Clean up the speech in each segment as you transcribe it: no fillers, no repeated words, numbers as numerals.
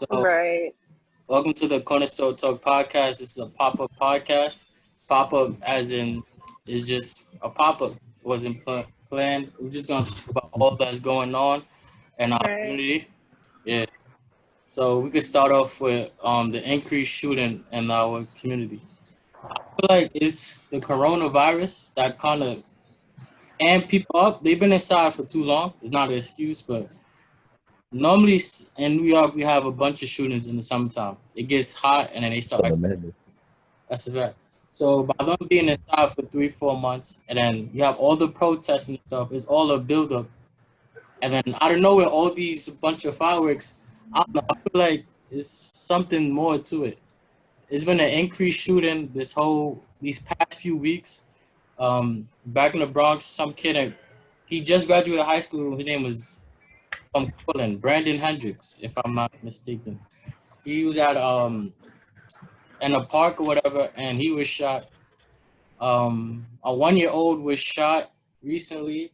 So, Right. welcome to the Cornerstone Talk podcast. This is a pop-up podcast. Pop-up, as in, is just a pop-up. Wasn't planned. We're just gonna talk about all that's going on in our Right. community. Yeah. So we could start off with the increased shooting in our community. I feel like it's the coronavirus that kind of amped people up. They've been inside for too long. It's not an excuse, but normally in New York we have a bunch of shootings in the summertime. It gets hot and then they start. That's a fact. So by them being inside for 3, 4 months, and then you have all the protests and stuff, it's all a buildup. And then out of nowhere, all these bunch of fireworks. I don't know. I feel like it's something more to it. It's been an increased shooting these past few weeks. Back in the Bronx, some kid he just graduated high school. His name was Brandon Hendricks, if I'm not mistaken. He was at in a park or whatever, and he was shot. A 1-year-old was shot recently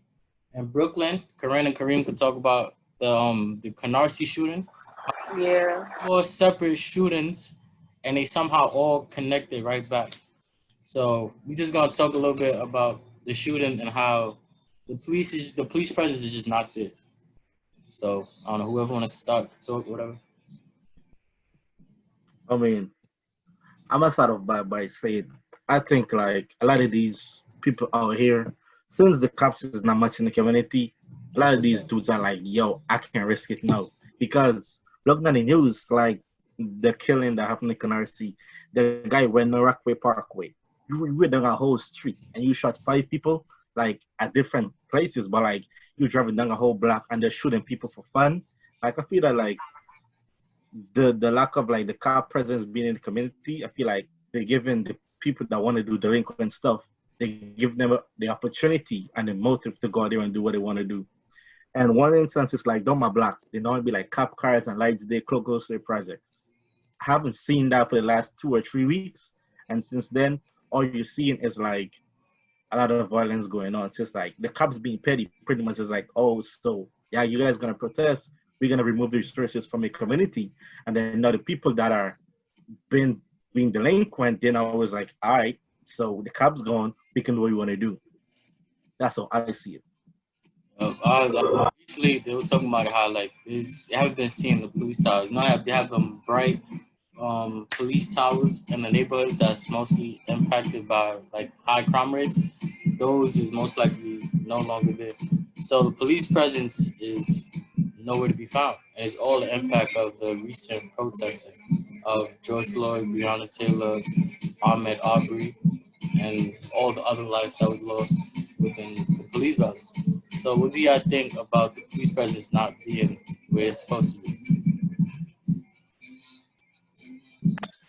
in Brooklyn. Corinne and Kareem could talk about the Canarsie shooting. Yeah. 4 separate shootings, and they somehow all connected right back. So we just gonna talk a little bit about the shooting and how the police presence is just not there. So I don't know, whoever wants to start talk, whatever. I mean, I'm gonna start off by saying I think like a lot of these people out here, since the cops is not much in the community, a lot That's of a these fact. dudes are like, yo, I can't risk it now. Because looking at the news, like the killing that happened in Canarsie, the guy went to Rockaway Parkway. You were down a whole street and you shot 5 people like at different places, but like you driving down a whole block and they're shooting people for fun. Like I feel that like the lack of like the cop presence being in the community, I feel like they're giving the people that want to do delinquent stuff, they give them the opportunity and the motive to go out there and do what they want to do. And one instance is like down my block, they normally be like cop cars and lights, they close grocery projects. I haven't seen that for the last 2 or 3 weeks, and since then, all you're seeing is like a lot of violence going on. It's just like the cops being petty, pretty much is like, oh, so yeah, you guys gonna protest? We're gonna remove the resources from the community, and then now the people that are been being delinquent, then I was like, all right, so the cops gone, we can do what we want to do. That's how I see it. Recently they was talking about how like they haven't been seeing the police towers. Now they have them bright police towers in the neighborhoods that's mostly impacted by like high crime rates. Those is most likely no longer there. So the police presence is nowhere to be found. And it's all the impact of the recent protesting of George Floyd, Breonna Taylor, Ahmed Aubrey, and all the other lives that was lost within the police violence. So what do y'all think about the police presence not being where it's supposed to be?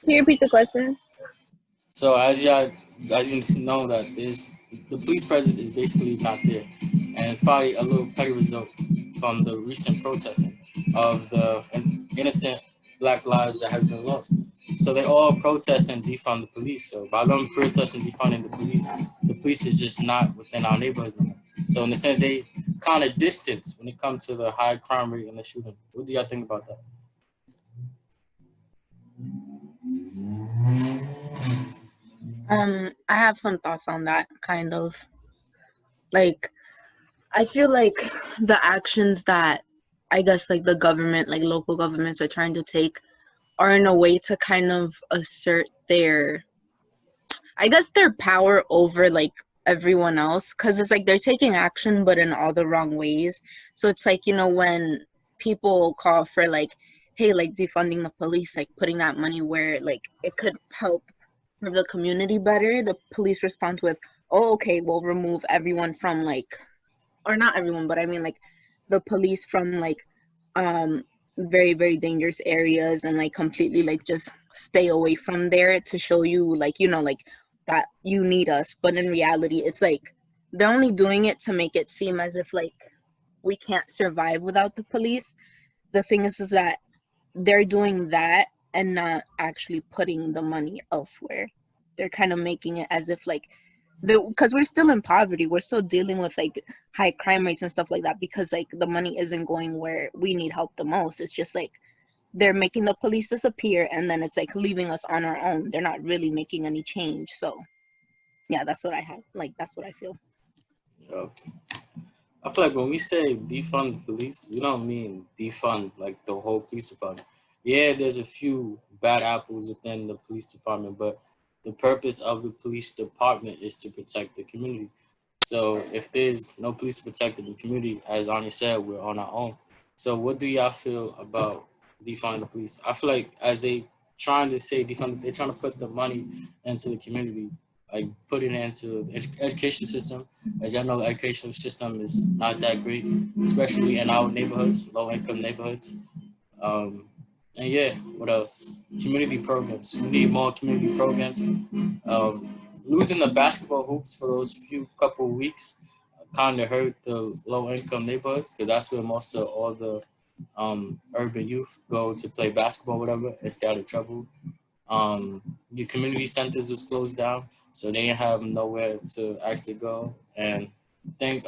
Can you repeat the question? So as you know that there's the police presence is basically not there, and it's probably a little petty result from the recent protesting of the innocent black lives that have been lost. So they all protest and defund the police. So by them protesting defunding the police is just not within our neighborhoods anymore. So in a sense, they kind of distance when it comes to the high crime rate and the shooting. What do y'all think about that? I have some thoughts on that, kind of. Like, I feel like the actions that I guess like the government, like local governments are trying to take are in a way to kind of assert their power over like everyone else, because it's like they're taking action but in all the wrong ways. So it's like, when people call for like, hey, like defunding the police, like putting that money where like it could help the community better, the police respond with, oh, okay, we'll remove everyone from like, or not everyone, but I mean like the police from like um very very dangerous areas, and like completely like just stay away from there to show you like, like that you need us. But in reality it's like they're only doing it to make it seem as if like we can't survive without the police. The thing is that they're doing that and not actually putting the money elsewhere. They're kind of making it as if like because we're still in poverty, we're still dealing with like high crime rates and stuff like that, because like the money isn't going where we need help the most. It's just like they're making the police disappear, and then it's like leaving us on our own. They're not really making any change. So yeah, that's what I have. Like, that's what I feel. Yeah. I feel like when we say defund the police, we don't mean defund like the whole police department. Yeah, there's a few bad apples within the police department, but the purpose of the police department is to protect the community. So if there's no police to protect the community, as Anya said, we're on our own. So what do y'all feel about defunding the police? I feel like as they trying to say defund, they're trying to put the money into the community, like putting it into the education system. As y'all know, the educational system is not that great, especially in our neighborhoods, low income neighborhoods. Um, and yeah, what else? Community programs. We need more community programs. Losing the basketball hoops for those few couple of weeks kind of hurt the low income neighborhoods because that's where most of all the urban youth go to play basketball, whatever, and stay out of trouble. The community centers was closed down, so they didn't have nowhere to actually go. And I think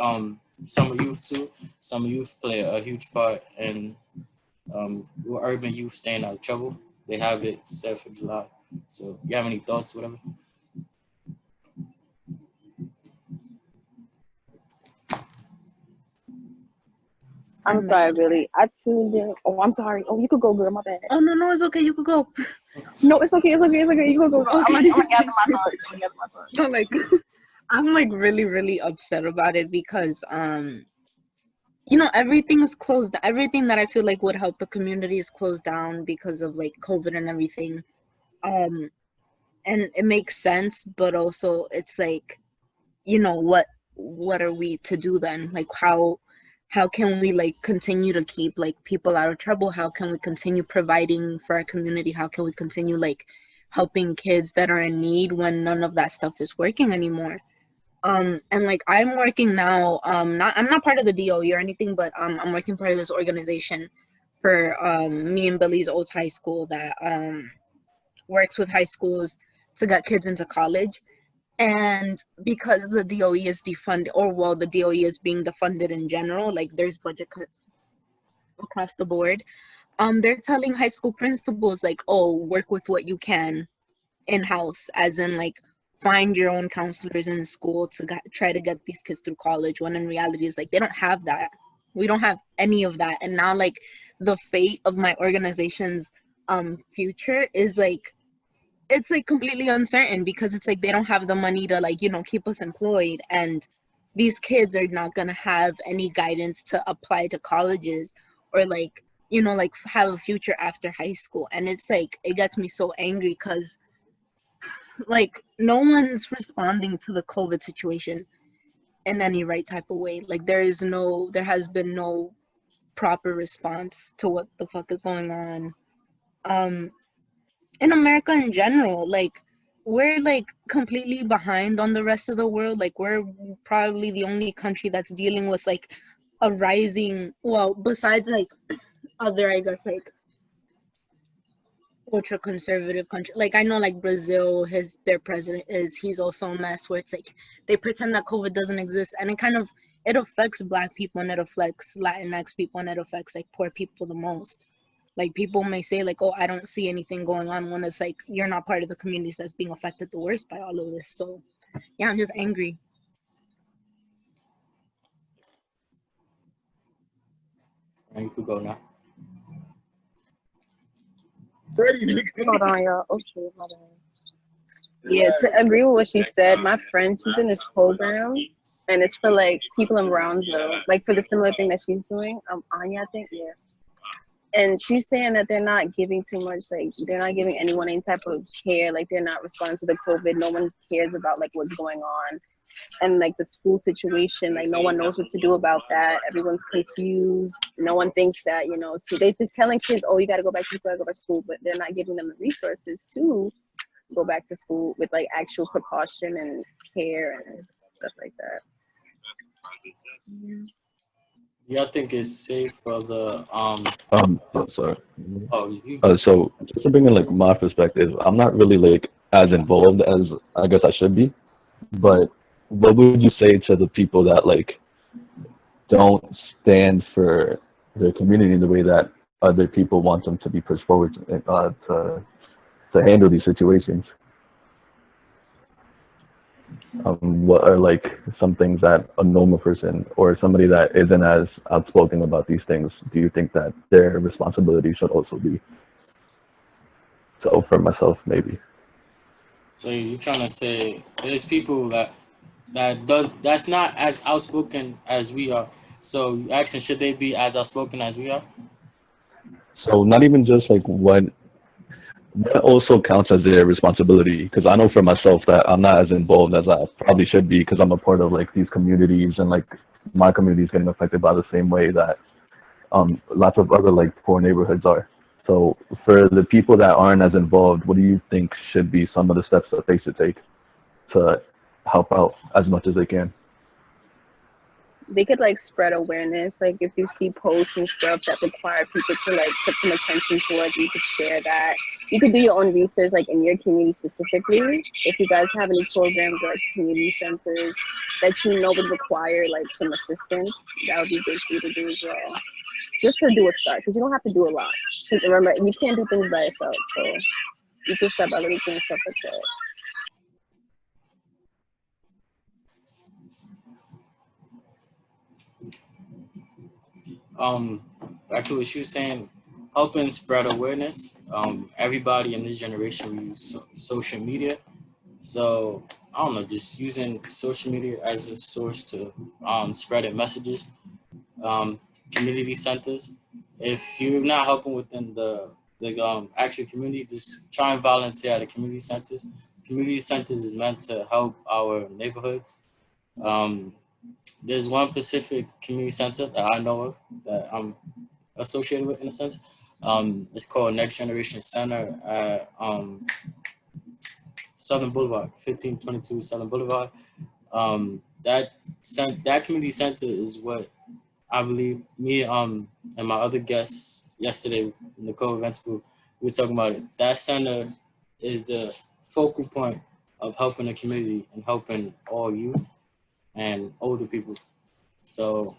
summer youth too. Summer youth play a huge part in urban youth staying out of trouble. They have it set for July. So you have any thoughts, whatever? I'm sorry, really. I tuned in. Oh, I'm sorry. Oh, you could go, girl. My bad. Oh no, it's okay. You could go. No, it's okay. It's okay. It's okay. You could go. Okay. I'm gonna gather my thoughts. No, like I'm like really upset about it because everything's closed. Everything that I feel like would help the community is closed down because of like COVID and everything. And it makes sense, but also it's like, what are we to do then? Like how can we like continue to keep like people out of trouble? How can we continue providing for our community? How can we continue like helping kids that are in need when none of that stuff is working anymore? And like I'm working now, I'm not part of the DOE or anything, but I'm working part of this organization for me and Billy's old high school that works with high schools to get kids into college. And because the DOE is defunded, or well, the DOE is being defunded in general, like there's budget cuts across the board. They're telling high school principals like, oh, work with what you can in-house, as in like find your own counselors in school to try to get these kids through college, when in reality is like they don't have that. We don't have any of that. And now like the fate of my organization's future is like, it's like completely uncertain because it's like they don't have the money to like keep us employed, and these kids are not gonna have any guidance to apply to colleges or like like have a future after high school. And it's like it gets me so angry because like no one's responding to the COVID situation in any right type of way. Like there has been no proper response to what the fuck is going on in America in general. Like we're like completely behind on the rest of the world. Like we're probably the only country that's dealing with like a rising, well, besides like other, I guess, like ultra conservative country. Like I know like Brazil, their president he's also a mess, where it's like they pretend that COVID doesn't exist, and it affects Black people, and it affects Latinx people, and it affects like poor people the most. Like people may say like, oh, I don't see anything going on, when it's like you're not part of the communities that's being affected the worst by all of this. So yeah, I'm just angry. And you could go now. Hold on, y'all. Okay, hold on. Yeah, to agree with what she said, my friend, she's in this program, and it's for like people in Brownsville, like for the similar thing that she's doing. Anya, I think, yeah. And she's saying that they're not giving too much, like they're not giving anyone any type of care, like they're not responding to the COVID. No one cares about like what's going on, and like the school situation, like no one knows what to do about that. Everyone's confused. No one thinks that they're just telling kids, oh, you got to go back to school, but they're not giving them the resources to go back to school with like actual precaution and care and stuff like that. Yeah, I think it's safe for the So sorry. So So just to bring in like my perspective, I'm not really like as involved as I guess I should be. But what would you say to the people that like don't stand for their community the way that other people want them to be pushed forward to handle these situations. What are like some things that a normal person or somebody that isn't as outspoken about these things, do you think that their responsibility should also be? So for myself, maybe. So you're trying to say there's people that's not as outspoken as we are. So you asking, should they be as outspoken as we are? So not even just like what also counts as their responsibility, because I know for myself that I'm not as involved as I probably should be, because I'm a part of like these communities, and like my community is getting affected by the same way that lots of other like poor neighborhoods are. So for the people that aren't as involved, what do you think should be some of the steps that they should take to help out as much as they can? They could like spread awareness. Like if you see posts and stuff that require people to like put some attention towards, you could share that. You could do your own research, like in your community specifically. If you guys have any programs or like community centers that you know would require like some assistance, that would be good for you to do as well. Just to do a start, because you don't have to do a lot. Because remember, you can't do things by yourself, so you can start by little things, stuff like that. Back to what she was saying, helping spread awareness. Everybody in this generation we use social media. So I don't know, just using social media as a source to spreading messages. Community centers. If you're not helping within the actual community, just try and volunteer at the community centers. Community centers is meant to help our neighborhoods. There's one specific community center that I know of that I'm associated with in a sense. It's called Next Generation Center at Southern Boulevard, 1522 Southern Boulevard. That community center is what I believe me and my other guests yesterday in the co-events group, we were talking about it. That center is the focal point of helping the community and helping all youth and older people. So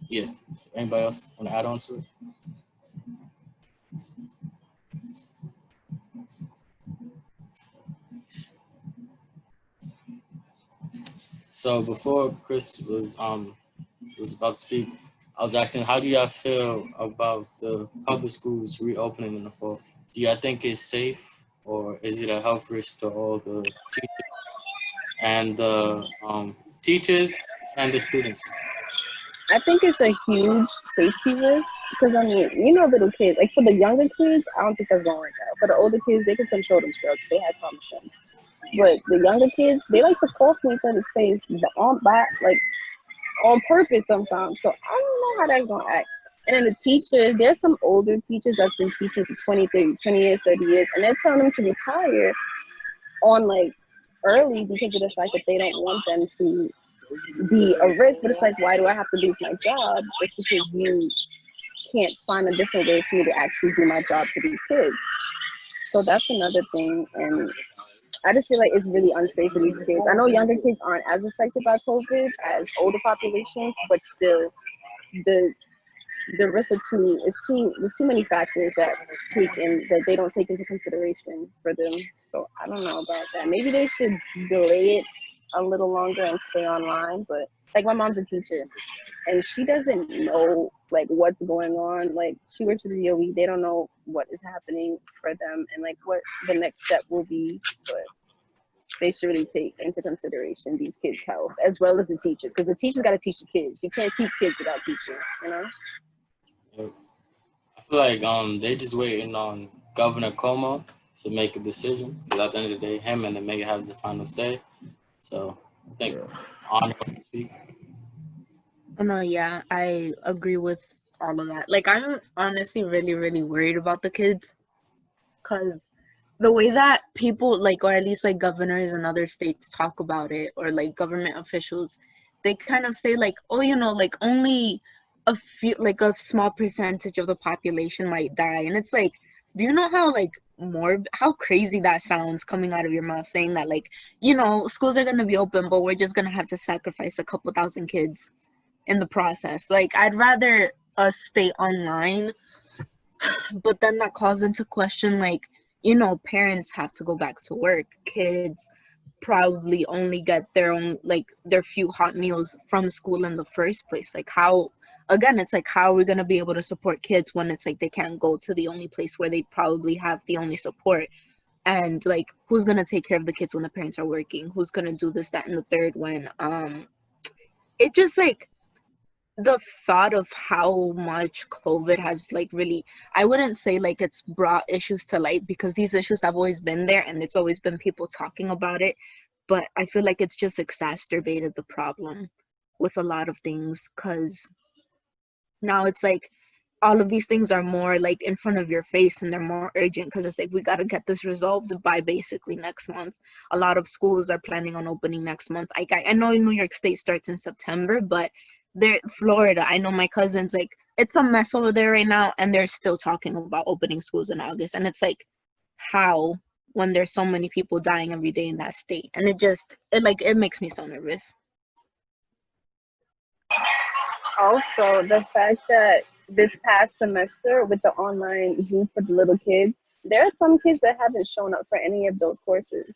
yeah, anybody else want to add on to it? So before Chris was about to speak, I was asking, how do y'all feel about the public schools reopening in the fall? Do y'all think it's safe, or is it a health risk to all the teachers and the students? I think it's a huge safety risk because I mean, you know, little kids. Like for the younger kids, I don't think that's gonna work out. For the older kids, they can control themselves. They have common sense. But the younger kids, they like to cough in each other's face, on purpose sometimes. So I don't know how that's gonna act. And then the teachers, there's some older teachers that's been teaching for 20, 30, 20 years, 30 years, and they're telling them to retire on like early because of the fact that they don't want them to be a risk. But it's like, why do I have to lose my job just because you can't find a different way for me to actually do my job for these kids? So that's another thing. And I just feel like it's really unsafe for these kids. I know younger kids aren't as affected by COVID as older populations, but still the risk of there's too many factors that they don't take into consideration for them. So I don't know about that. Maybe they should delay it a little longer and stay online. But like my mom's a teacher and she doesn't know like what's going on. Like she works for the DOE. They don't know what is happening for them and like what the next step will be. But they should really take into consideration these kids' health as well as the teachers, because the teachers got to teach the kids. You can't teach kids without teaching, you know? I feel like they just waiting on Governor Cuomo to make a decision, because at the end of the day, him and the mayor have the final say. So I think Anya wants to speak. Oh no, yeah, I agree with all of that. Like I'm honestly really, really worried about the kids, because the way that people like, or at least like governors in other states talk about it, or like government officials, they kind of say like, oh, you know, like only a few, like a small percentage of the population might die. And it's like, do you know how like how crazy that sounds coming out of your mouth, saying that like, you know, schools are going to be open, but we're just going to have to sacrifice a couple thousand kids in the process. Like I'd rather us stay online But then that calls into question, like, you know, parents have to go back to work. Kids probably only get their own, like, their few hot meals from school in the first place. Like, how, again, it's like, how are we going to be able to support kids when it's like they can't go to the only place where they probably have the only support? And like, who's going to take care of the kids when the parents are working? Who's going to do this, that, and the third when it just like, the thought of how much COVID has like really, I wouldn't say like it's brought issues to light, because these issues have always been there and it's always been people talking about it. But I feel like it's just exacerbated the problem with a lot of things, because now it's like all of these things are more like in front of your face and they're more urgent, because it's like we got to get this resolved by basically next month. A lot of schools are planning on opening next month. I know New York State starts in September, but they're Florida. I know my cousins, like, it's a mess over there right now and they're still talking about opening schools in August. And it's like, how, when there's so many people dying every day in that state? And it makes me so nervous. Also, the fact that this past semester with the online Zoom for the little kids, there are some kids that haven't shown up for any of those courses.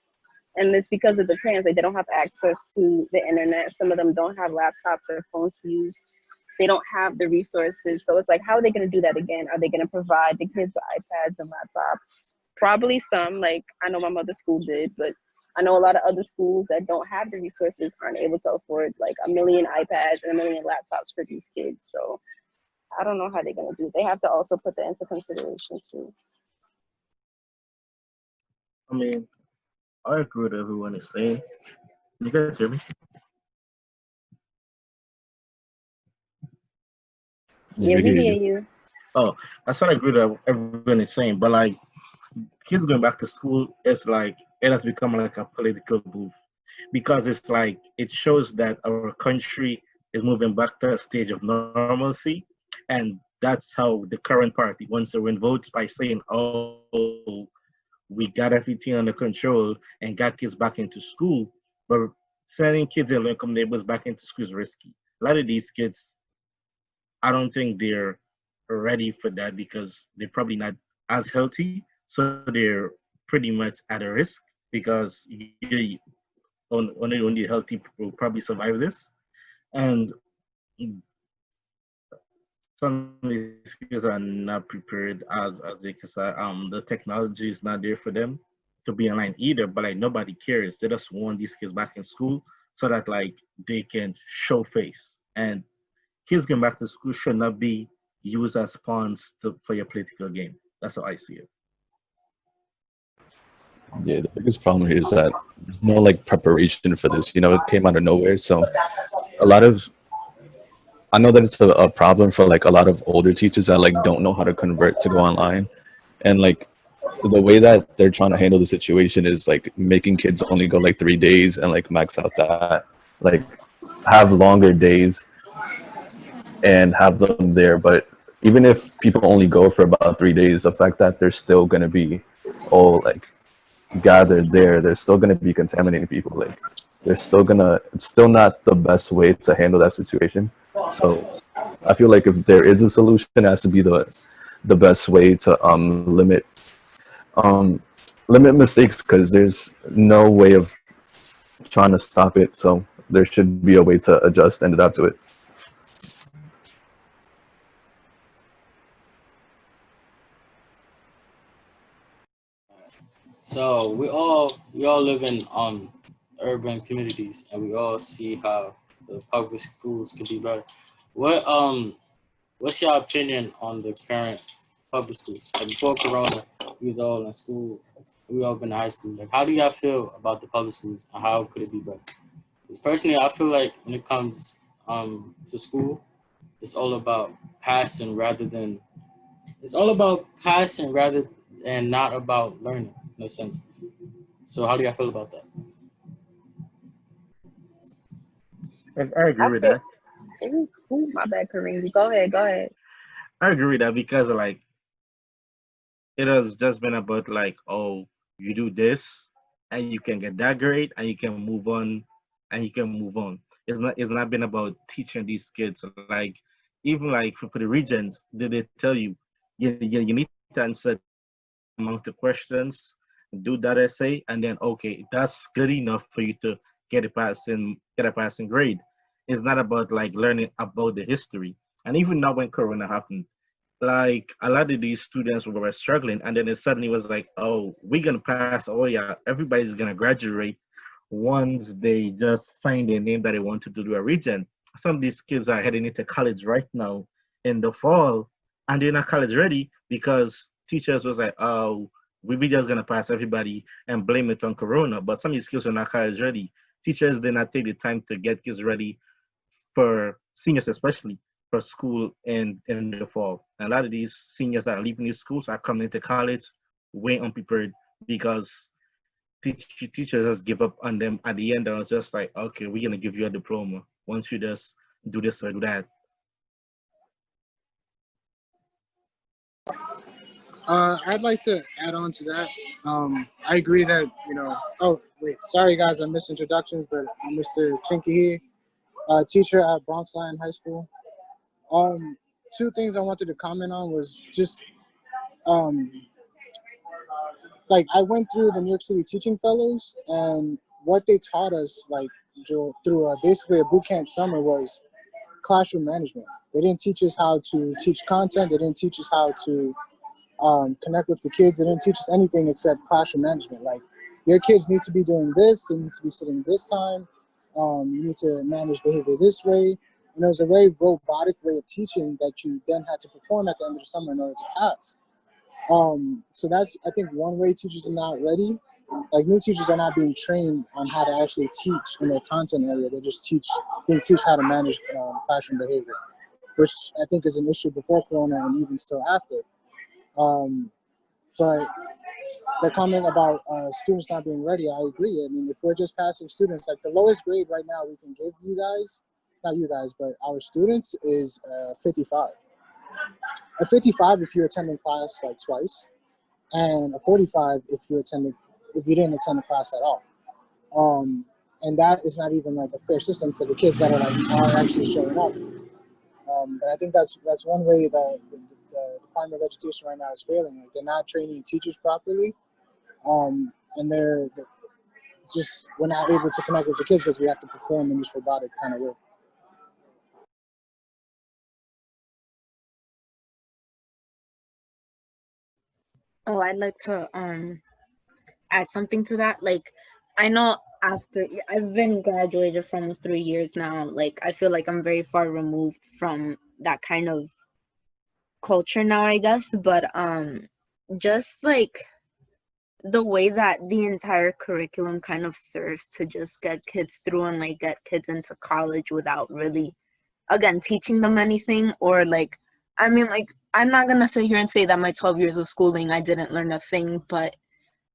And it's because of the trans, like they don't have access to the internet. Some of them don't have laptops or phones to use. They don't have the resources. So it's like, how are they going to do that again? Are they going to provide the kids with iPads and laptops? Probably some, like I know my mother's school did, but I know a lot of other schools that don't have the resources aren't able to afford like a million iPads and a million laptops for these kids. So I don't know how they're going to do it. They have to also put that into consideration too. I mean, I agree with everyone is saying. You guys hear me? Yeah, Yeah, we we hear hear you. you. Oh, I said I agree with what everyone is saying, but like kids going back to school is like it has become like a political move because it's like it shows that our country is moving back to a stage of normalcy, and that's how the current party wants to win votes by saying, "Oh, we got everything under control and got kids back into school," but sending kids in low-income neighborhoods back into school is risky. A lot of these kids, I don't think they're ready for that because they're probably not as healthy. So they're pretty much at a risk because only healthy people will probably survive this. And some of these kids are not prepared as they can say, the technology is not there for them to be online either, but like nobody cares. They just want these kids back in school so that like they can show face. And kids going back to school should not be used as pawns for your political game. That's how I see it. Yeah, the biggest problem here is that there's no like preparation for this. You know, it came out of nowhere. So a lot of I know that it's a problem for like a lot of older teachers that like don't know how to convert to go online, and like the way that they're trying to handle the situation is like making kids only go like 3 days and like max out that, like have longer days and have them there. But even if people only go for about 3 days, the fact that they're still gonna be all like gathered there, they're still gonna be contaminating people. Like they're still gonna, it's still not the best way to handle that situation. So I feel like if there is a solution, it has to be the best way to um, limit mistakes because there's no way of trying to stop it. So there should be a way to adjust and adapt to it. So we all live in urban communities, and we all see how the public schools could be better. What's your opinion on the current public schools? Like before Corona, we was all in school. We all been to high school. Like, how do y'all feel about the public schools, and how could it be better? Because personally, I feel like when it comes to school, it's all about passing rather than it's all about passing rather and not about learning in a sense. So how do y'all feel about that? I agree I with feel, that. ooh, my bad, Kareem. Go ahead, go ahead. I agree with that because like it has just been about like, oh, you do this and you can get that grade and you can move on and you can move on. It's not been about teaching these kids like even like for the regions, they tell you you need to answer among the questions, do that essay, and then okay, that's good enough for you to get a passing grade. It's not about like learning about the history. And even now when Corona happened, like a lot of these students were struggling, and then it suddenly was like, oh, we're gonna pass. Oh yeah, everybody's gonna graduate once they just find a name that they want to do a region. Some of these kids are heading into college right now in the fall, and they're not college ready because teachers was like, oh, we just gonna pass everybody and blame it on Corona. But some of these kids are not college ready. Teachers did not take the time to get kids ready for seniors, especially for school in the fall. And a lot of these seniors that are leaving these schools are coming into college way unprepared because teachers just give up on them at the end. I was just like, okay, we're gonna give you a diploma once you just do this or do that. I'd like to add on to that. I agree that, you know, oh, wait, sorry guys, I missed introductions, but I'm Mr. Chin Kee Hee, teacher at Bronx Lion High School. Two things I wanted to comment on was just, um, like I went through the New York City Teaching Fellows, and what they taught us, like through basically a boot camp summer, was classroom management. They didn't teach us how to teach content. They didn't teach us how to connect with the kids. They didn't teach us anything except classroom management. Like, your kids need to be doing this. They need to be sitting this time. You need to manage behavior this way. And it was a very robotic way of teaching that you then had to perform at the end of the summer in order to pass. So that's, I think, one way teachers are not ready. Like, new teachers are not being trained on how to actually teach in their content area. They just being taught how to manage classroom behavior, which I think is an issue before Corona and even still after. But the comment about students not being ready, I agree. I mean, if we're just passing students, like the lowest grade right now we can give you guys, not you guys, but our students is 55. A 55 if you're attending class like twice, and a 45 if you didn't attend the class at all. And that is not even like a fair system for the kids that are actually showing up. But I think that's one way that the Department of Education right now is failing. Like, they're not training teachers properly, and we're not able to connect with the kids because we have to perform in this robotic kind of work. Oh, I'd like to add something to that. Like, I know after I've been graduated for almost 3 years now, like I feel like I'm very far removed from that kind of culture now, I guess. But just like the way that the entire curriculum kind of serves to just get kids through and like get kids into college without really, again, teaching them anything. Or like, I mean, like, I'm not gonna sit here and say that my 12 years of schooling I didn't learn a thing, but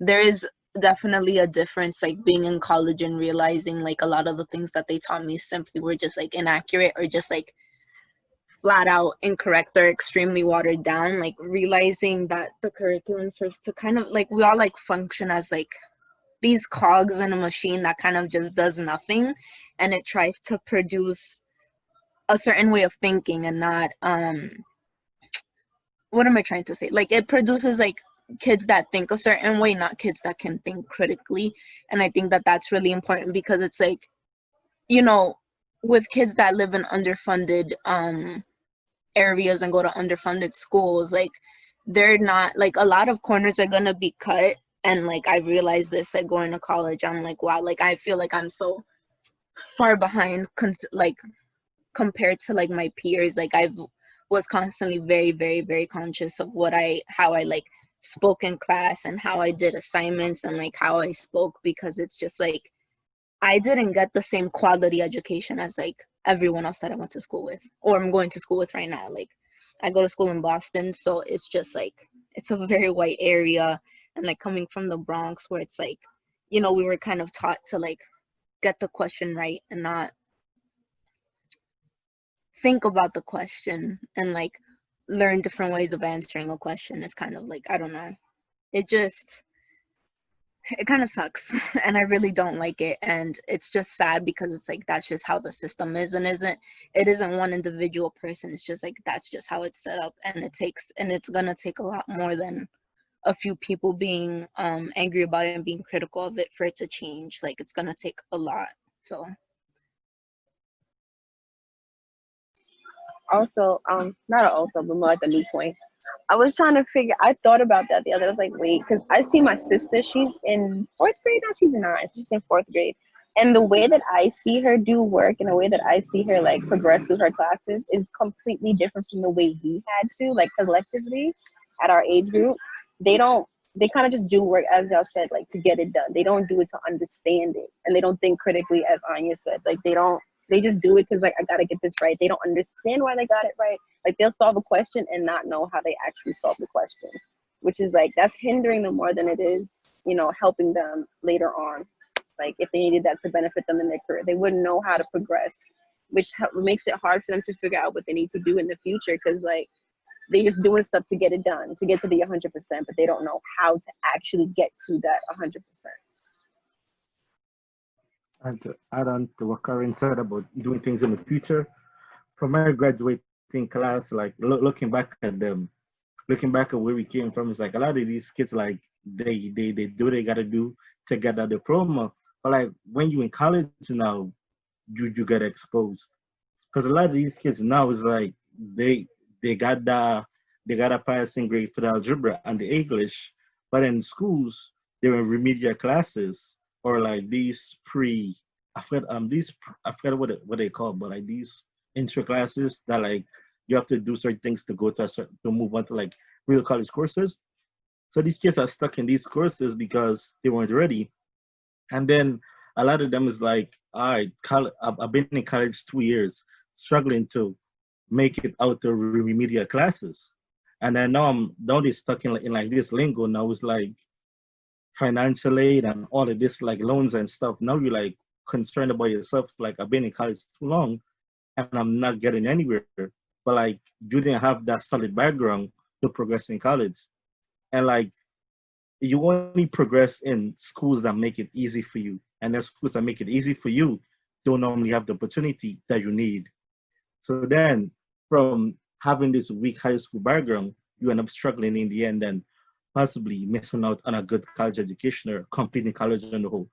there is definitely a difference, like being in college and realizing like a lot of the things that they taught me simply were just like inaccurate or just like flat out incorrect or extremely watered down. Like, realizing that the curriculum serves to kind of like, we all like function as like these cogs in a machine that kind of just does nothing, and it tries to produce a certain way of thinking and not what am I trying to say? Like, it produces like kids that think a certain way, not kids that can think critically. And I think that that's really important because it's like, you know, with kids that live in underfunded areas and go to underfunded schools, like, they're not, like, a lot of corners are gonna be cut. And like, I realized this, like, going to college, I'm like, wow, like, I feel like I'm so far behind like compared to like my peers. Like, I was constantly very, very, very conscious of how I like spoke in class and how I did assignments and like how I spoke, because it's just like I didn't get the same quality education as like everyone else that I went to school with, or I'm going to school with right now. Like, I go to school in Boston, so it's just like, it's a very white area. And like, coming from the Bronx, where it's like, you know, we were kind of taught to like get the question right and not think about the question and like learn different ways of answering a question. Is kind of like, I don't know, it just, it kind of sucks and I really don't like it, and it's just sad because it's like that's just how the system is, and it isn't one individual person, it's just like that's just how it's set up, and it's gonna take a lot more than a few people being angry about it and being critical of it for it to change. Like it's gonna take a lot. So Also, not also, but more like a new point. I was trying to figure. I thought about that the other day. I was like, wait, because I see my sister. She's in fourth grade now. She's in ninth. She's in fourth grade, and the way that I see her do work and the way that I see her like progress through her classes is completely different from the way we had to, like collectively, at our age group. They don't. They kind of just do work, as y'all said, like to get it done. They don't do it to understand it, and they don't think critically, as Anya said. Like they don't. They just do it because like I gotta get this right. They don't understand why they got it right. Like they'll solve a question and not know how they actually solve the question, which is like that's hindering them more than it is, helping them later on. Like if they needed that to benefit them in their career, they wouldn't know how to progress, which makes it hard for them to figure out what they need to do in the future because like they just doing stuff to get it done, to get to the 100%, but they don't know how to actually get to that 100%. And to add on to what Corinne said about doing things in the future, from my graduating class, like looking back at them, looking back at where we came from, it's like a lot of these kids, like they do what they gotta do to get a diploma. But like when you in college now, you get exposed. Because a lot of these kids now is like they got a passing grade for the algebra and the English, but in schools they're in remedial classes or like these I forgot what they call, but like these intro classes that like you have to do certain things to go to to move on to like real college courses. So these kids are stuck in these courses because they weren't ready. And then a lot of them is like, all right, I've been in college 2 years, struggling to make it out to remedial classes. And then now they're stuck in like this lingo. Now it's like financial aid and all of this like loans and stuff. Now you're like concerned about yourself. Like I've been in college too long and I'm not getting anywhere. But like you didn't have that solid background to progress in college. And like you only progress in schools that make it easy for you. And the schools that make it easy for you don't normally have the opportunity that you need. So then from having this weak high school background, you end up struggling in the end and possibly missing out on a good college education or completing college on the whole.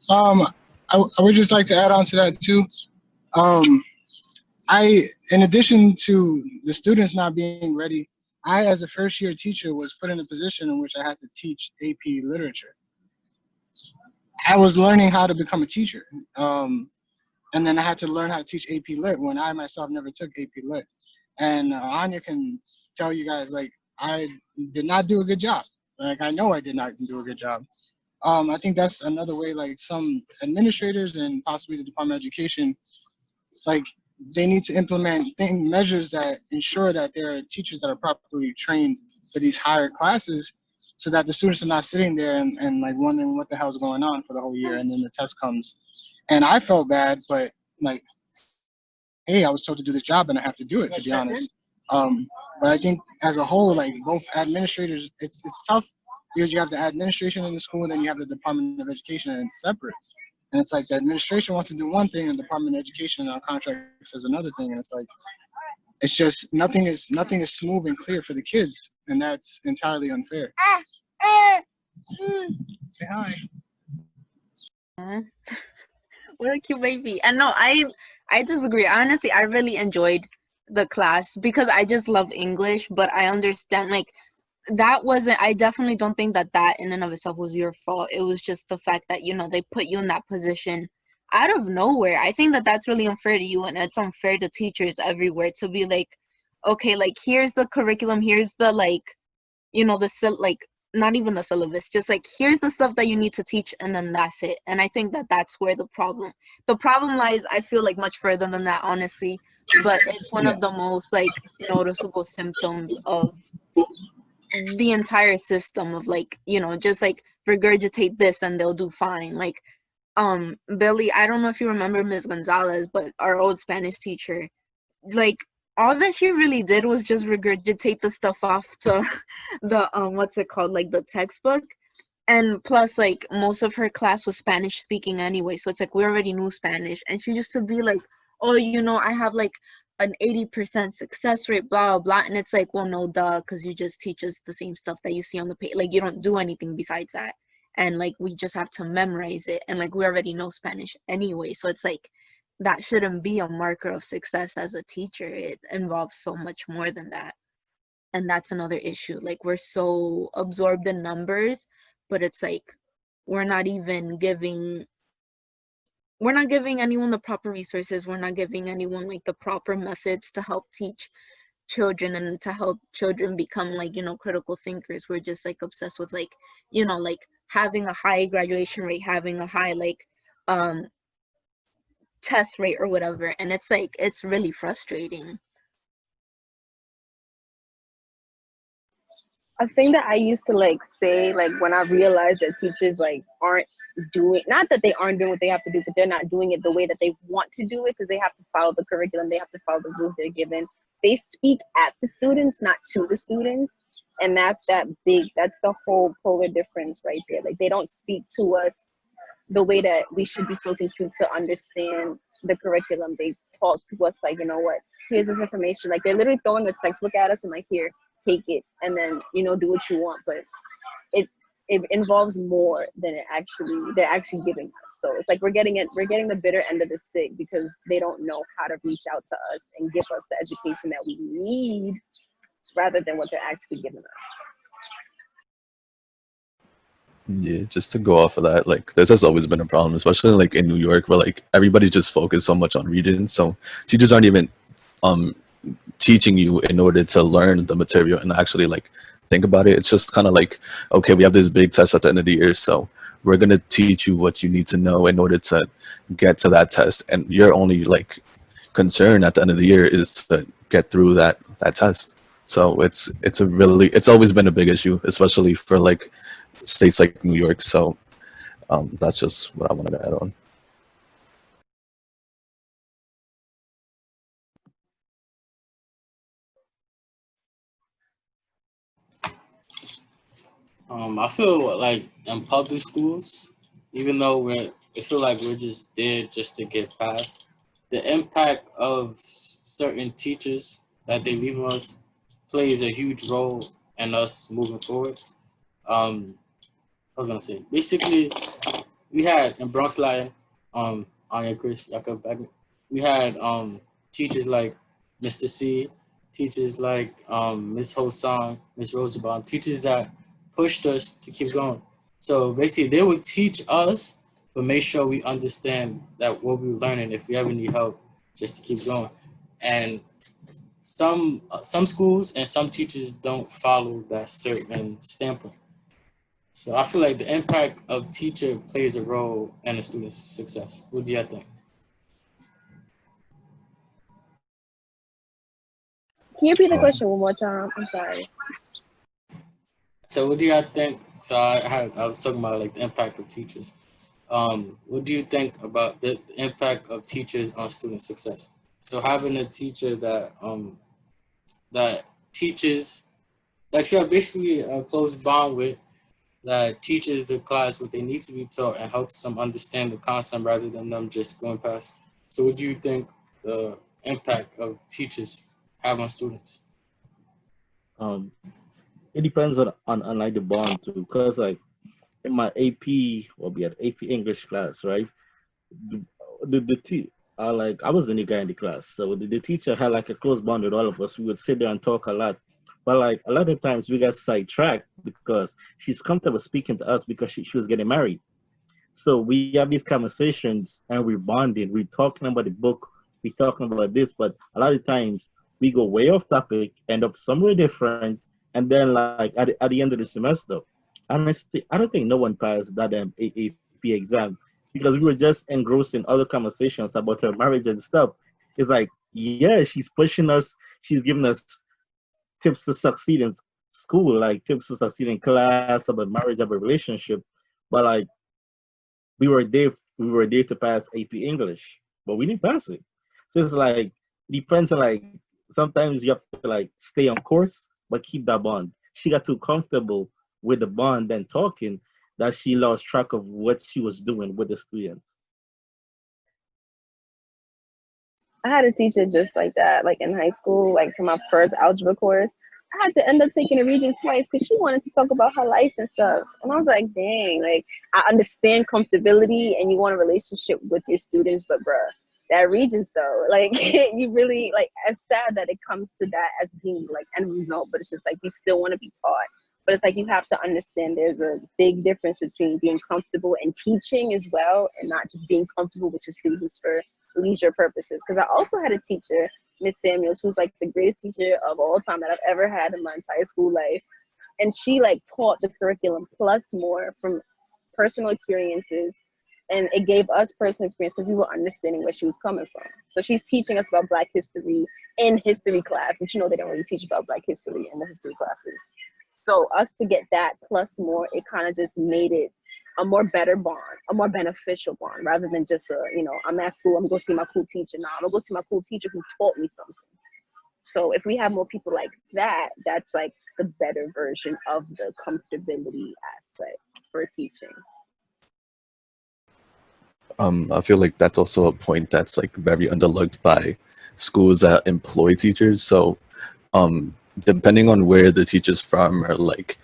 I would just like to add on to that too. Um, in addition to the students not being ready, I, as a first year teacher, was put in a position in which I had to teach AP literature. I was learning how to become a teacher. And then I had to learn how to teach AP Lit when I myself never took AP Lit. And Anya can tell you guys, like, I did not do a good job. Like, I know I did not do a good job. I think that's another way, like, some administrators and possibly the Department of Education, like, they need to implement measures that ensure that there are teachers that are properly trained for these higher classes so that the students are not sitting there and like wondering what the hell's going on for the whole year, and then the test comes. And I felt bad, but like, hey, I was told to do this job and I have to do it, to be honest. But I think as a whole, like both administrators, it's tough because you have the administration in the school and then you have the Department of Education, and it's separate. And it's like the administration wants to do one thing and the Department of Education on contract says another thing. And it's like, it's just nothing is smooth and clear for the kids, and that's entirely unfair. Say hi. What a cute baby. And no, I disagree. Honestly, I really enjoyed the class because I just love English, but I understand like that wasn't, I definitely don't think that in and of itself was your fault. It was just the fact that, they put you in that position out of nowhere. I think that that's really unfair to you, and it's unfair to teachers everywhere to be like, okay, like here's the curriculum, here's the like, like not even the syllabus, just like here's the stuff that you need to teach, and then that's it. And I think that that's where the problem lies. I feel like much further than that, honestly, but it's one of the most like noticeable symptoms of the entire system of like, just like regurgitate this and they'll do fine. Like Billy, I don't know if you remember Ms. Gonzalez, but our old Spanish teacher, like all that she really did was just regurgitate the stuff off the what's it called, like the textbook. And plus, like, most of her class was Spanish speaking anyway, so it's like we already knew Spanish. And she used to be like, oh, you know, I have like an 80% success rate, blah, blah, blah. And it's like, well, no, duh, because you just teach us the same stuff that you see on the page. Like, you don't do anything besides that. And like, we just have to memorize it. And like, we already know Spanish anyway. So it's like, that shouldn't be a marker of success as a teacher. It involves so much more than that. And that's another issue. Like, we're so absorbed in numbers, but it's like we're not giving anyone the proper resources. We're not giving anyone like the proper methods to help teach children and to help children become, like, you know, critical thinkers. We're just like obsessed with, like, you know, like having a high graduation rate, having a high like test rate or whatever. And it's like, it's really frustrating. A thing that I used to like say, like when I realized that teachers like aren't doing, not that they aren't doing what they have to do, but they're not doing it the way that they want to do it because they have to follow the curriculum, they have to follow the rules they're given. They speak at the students, not to the students. And that's the whole polar difference right there. Like they don't speak to us the way that we should be spoken to understand the curriculum. They talk to us like, you know what, here's this information. Like they're literally throwing the textbook at us and like, here, take it, and then, you know, do what you want. But it involves more than they're actually giving us. So it's like we're getting the bitter end of the stick because they don't know how to reach out to us and give us the education that we need rather than what they're actually giving us. Yeah, just to go off of that, like this has always been a problem, especially like in New York, where like everybody just focused so much on reading, so teachers aren't even teaching you in order to learn the material and actually like think about it. It's just kind of like, okay, we have this big test at the end of the year, so we're gonna teach you what you need to know in order to get to that test, and your only like concern at the end of the year is to get through that test. So it's always been a big issue, especially for like states like New York. So that's just what I wanted to add on. I feel like in public schools, even though I feel like we're just there just to get past, the impact of certain teachers that they leave on us plays a huge role in us moving forward. I was gonna say, basically, we had in Bronx Lion, Anya Chris, we had teachers like Mr. C, teachers like Miss Hosang, Miss Rosenbaum, teachers that pushed us to keep going. So basically, they would teach us, but make sure we understand that what we were learning. If we ever need help, just to keep going. And some schools and some teachers don't follow that certain standpoint. So I feel like the impact of teacher plays a role in a student's success. What do you think? Can you repeat the question one more time? I'm sorry. So what do you think? So I was talking about like the impact of teachers. What do you think about the impact of teachers on student success? So having a teacher that teaches, that you have basically a close bond with, that teaches the class what they need to be taught and helps them understand the concept rather than them just going past. So what do you think the impact of teachers have on students? Um, it depends on like the bond too, because like in my AP, or be at AP English class, right? The like I was the new guy in the class, so the teacher had like a close bond with all of us. We would sit there and talk a lot, but like a lot of times we got sidetracked because she's comfortable speaking to us because she was getting married. So we have these conversations and we're bonding. We're talking about the book. We're talking about this, but a lot of times we go way off topic, end up somewhere different, and then like at the end of the semester, honestly, I don't think no one passed that AP exam because we were just engrossed in other conversations about her marriage and stuff. It's like, yeah, she's pushing us. She's giving us tips to succeed in school, like tips to succeed in class, about marriage, about relationship. But like we were there to pass AP English, but we didn't pass it. So it's like depends on like sometimes you have to like stay on course, but keep that bond. She got too comfortable with the bond and talking that she lost track of what she was doing with the students. I had a teacher just like that, like in high school, like for my first algebra course. I had to end up taking a region twice because she wanted to talk about her life and stuff. And I was like, dang, like I understand comfortability and you want a relationship with your students, but bruh, that regions though, like you really like it's sad that it comes to that as being like end result, but it's just like you still want to be taught. But it's like you have to understand there's a big difference between being comfortable and teaching as well and not just being comfortable with your students for leisure purposes. Because I also had a teacher, Miss Samuels, who's like the greatest teacher of all time that I've ever had in my entire school life. And she like taught the curriculum plus more from personal experiences. And it gave us personal experience because we were understanding where she was coming from. So she's teaching us about Black history in history class, but you know they don't really teach about Black history in the history classes. So us to get that plus more, it kind of just made it a more better bond, a more beneficial bond, rather than just a, you know, I'm at school, I'm gonna go see my cool teacher. Now I'm gonna go see my cool teacher who taught me something. So if we have more people like that, that's like the better version of the comfortability aspect for teaching. I feel like that's also a point that's like very underlooked by schools that employ teachers. So depending on where the teacher's from or like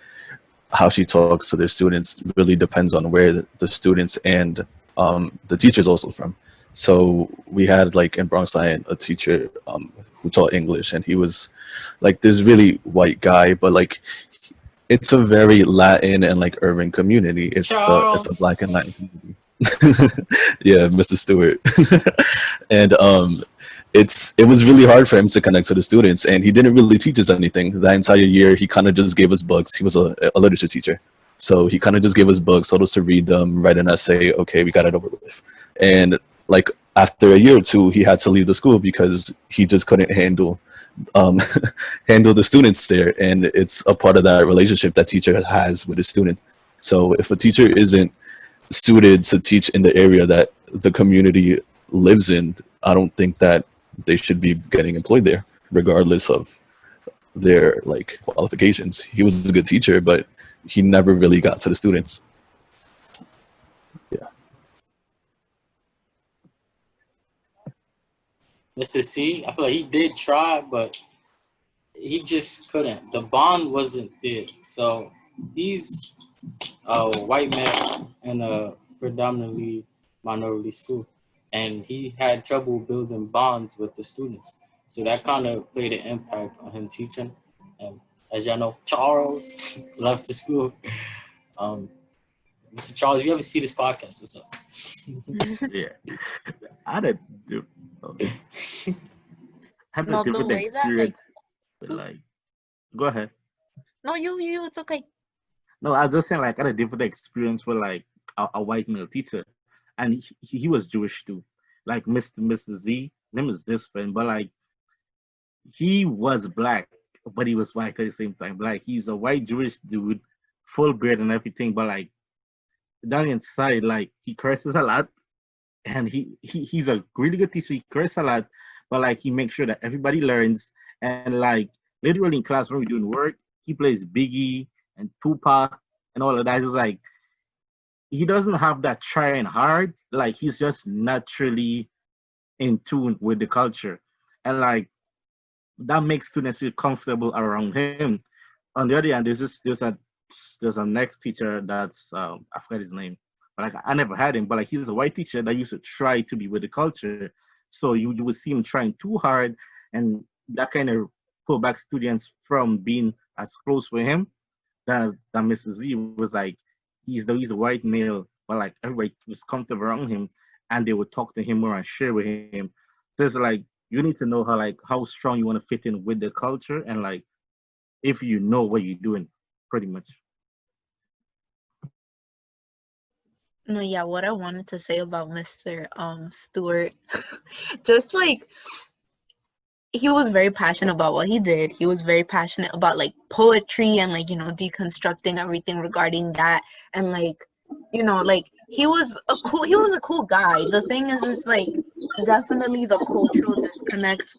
how she talks to their students really depends on where the students and the teacher's also from. So we had like in Bronx Science a teacher who taught English, and he was like this really white guy, but like it's a very Latin and like urban community. It's a Charles. Black and Latin community. Yeah, Mr. Stewart. And it was really hard for him to connect to the students, and he didn't really teach us anything that entire year. He kind of just gave us books. He was a literature teacher, so he kind of just gave us books, told us to read them, write an essay. Okay, we got it over with. And like after a year or two, he had to leave the school because he just couldn't um, handle the students there. And it's a part of that relationship that teacher has with the student. So if a teacher isn't suited to teach in the area that the community lives in, I don't think that they should be getting employed there, regardless of their like qualifications. He was a good teacher, but he never really got to the students. Yeah. Mr. C, I feel like he did try, but he just couldn't. The bond wasn't there. So he's a white man in a predominantly minority school, and he had trouble building bonds with the students. So that kind of played an impact on him teaching. And as y'all know, Charles left the school. Um, Mr. Charles, if you ever see this podcast, what's up? Yeah, I had a di- okay. Had a No, the different way that like experience. With, like, go ahead. no, you, it's okay. No, I was just saying like I had a different experience with like a white male teacher, and he was Jewish too. Like Mr. Z, name is this friend, but like he was black, but he was white at the same time. Like he's a white Jewish dude, full beard and everything, but like down inside, like he curses a lot, and he's a really good teacher. He curses a lot, but like he makes sure that everybody learns. And like literally in class when we're doing work, he plays Biggie and Tupac and all of that. It's like he doesn't have that trying hard. Like he's just naturally in tune with the culture, and like that makes students feel comfortable around him. On the other hand, there's a next teacher that's I forget his name, but like I never had him, but like he's a white teacher that used to try to be with the culture. So you would see him trying too hard, and that kind of pull back students from being as close with him. That Mrs. Z was like he's a white male, but like everybody was comfortable around him, and they would talk to him more and share with him. So it's like you need to know how strong you want to fit in with the culture, and like if you know what you're doing, pretty much. No, yeah, what I wanted to say about Mr. Stewart, just like he was very passionate about what he did. He was very passionate about like poetry and like, you know, deconstructing everything regarding that. And like, you know, like he was a cool guy. The thing is like definitely the cultural disconnect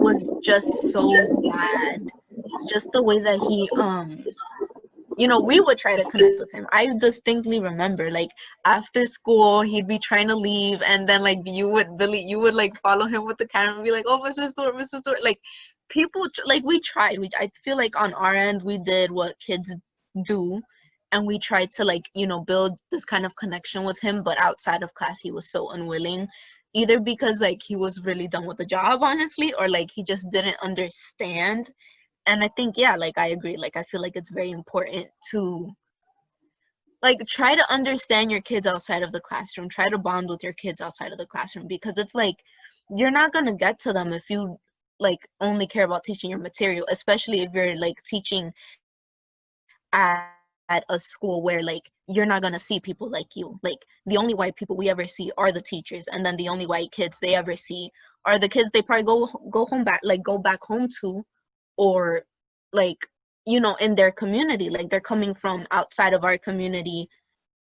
was just so bad. Just the way that he you know, we would try to connect with him. I distinctly remember, like, after school, he'd be trying to leave, and then, like, you would like, follow him with the camera and be like, oh, Mr. Stewart, Mr. Stewart. Like, people, like, we tried. I feel like on our end, we did what kids do, and we tried to, like, you know, build this kind of connection with him, but outside of class, he was so unwilling, either because, like, he was really done with the job, honestly, or, like, he just didn't understand. And I think, yeah, like, I agree. Like, I feel like it's very important to, like, try to understand your kids outside of the classroom. Try to bond with your kids outside of the classroom, because it's like, you're not going to get to them if you, like, only care about teaching your material, especially if you're, like, teaching at a school where, like, you're not going to see people like you. Like, the only white people we ever see are the teachers, and then the only white kids they ever see are the kids they probably go back home to, or, like, you know, in their community. Like, they're coming from outside of our community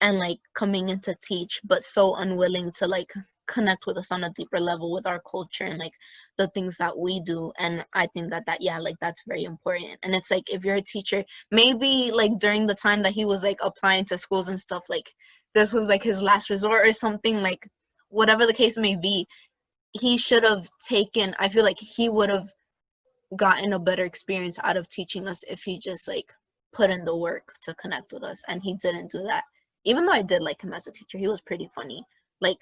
and, like, coming in to teach, but so unwilling to, like, connect with us on a deeper level with our culture and, like, the things that we do. And I think that yeah, like, that's very important. And it's like, if you're a teacher, maybe, like, during the time that he was, like, applying to schools and stuff, like, this was, like, his last resort or something, like, whatever the case may be, he should have taken, I feel like he would have gotten a better experience out of teaching us if he just, like, put in the work to connect with us. And he didn't do that. Even though I did like him as a teacher, he was pretty funny. Like,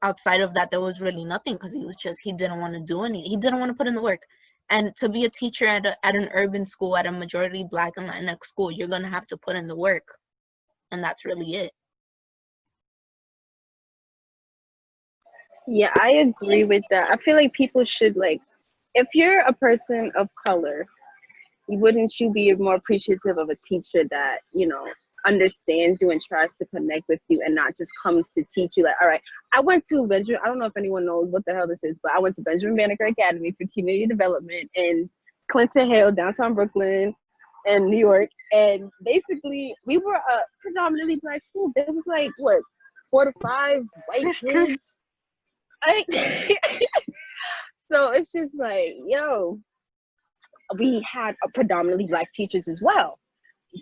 outside of that, there was really nothing, because he didn't want to do he didn't want to put in the work. And to be a teacher at an urban school, at a majority Black and Latinx school, you're going to have to put in the work. And that's really it. Yeah, I agree with that. I feel like people should, like, if you're a person of color, wouldn't you be more appreciative of a teacher that, you know, understands you and tries to connect with you, and not just comes to teach you? Like, all right, I went to Benjamin, I don't know if anyone knows what the hell this is, but I went to Benjamin Banneker Academy for Community Development in Clinton Hill, downtown Brooklyn, and New York. And basically, we were a predominantly Black school. There was, like, what, 4 to 5 white kids? Like, so it's just like, yo, we had a predominantly Black teachers as well.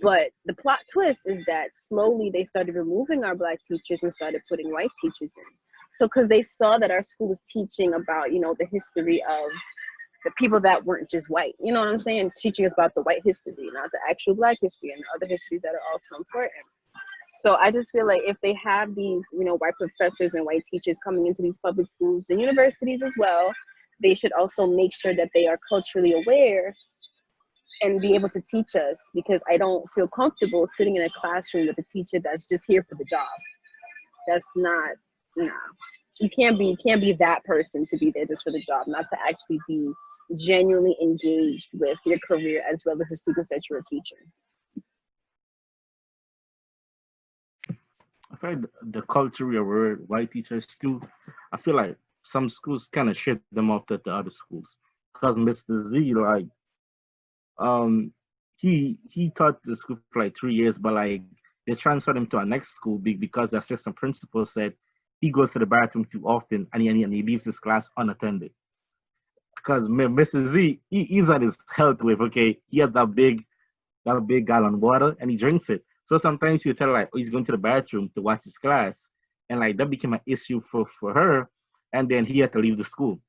But the plot twist is that slowly they started removing our Black teachers and started putting white teachers in. So, because they saw that our school was teaching about, you know, the history of the people that weren't just white. You know what I'm saying? Teaching us about the white history, not the actual Black history and the other histories that are also important. So I just feel like if they have these, you know, white professors and white teachers coming into these public schools and universities as well, they should also make sure that they are culturally aware and be able to teach us, because I don't feel comfortable sitting in a classroom with a teacher that's just here for the job. That's not, nah. You can't be that person to be there just for the job, not to actually be genuinely engaged with your career as well as the students that you're teaching. I feel like the culture aware white teachers too. I feel like some schools kind of shit them off to the other schools. Cause Mr. Z, like, he taught the school for like 3 years, but like they transferred him to our next school because the assistant principal said he goes to the bathroom too often and he leaves his class unattended. Because Mr. Z, he's on his health wave. Okay, he has that big gallon of water and he drinks it. So sometimes you tell like, oh, he's going to the bathroom to watch his class, and like that became an issue for her, and then he had to leave the school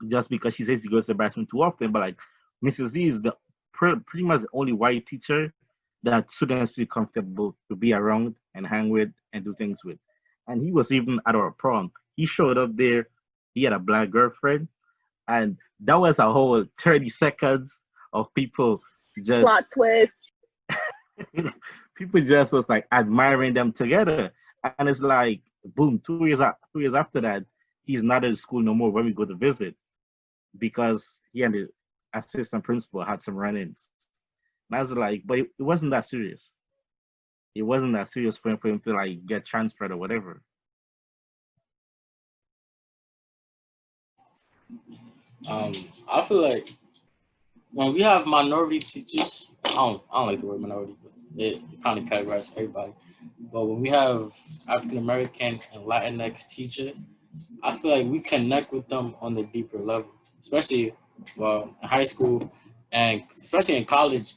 just because she says he goes to the bathroom too often. But like Mrs. Z is the pretty much the only white teacher that students feel comfortable to be around and hang with and do things with. And he was even at our prom. He showed up there. He had a Black girlfriend, and that was a whole 30 seconds of people just plot twist. people just was like admiring them together. And it's like, boom, 2 years after that, he's not at school no more when we go to visit, because he and the assistant principal had some run-ins. And I was like, but it wasn't that serious. It wasn't that serious for him to like get transferred or whatever. I feel like when we have minority teachers, I don't like the word minority, but it kind of categorizes everybody. But when we have African American and Latinx teacher, I feel like we connect with them on the deeper level, especially in high school and especially in college.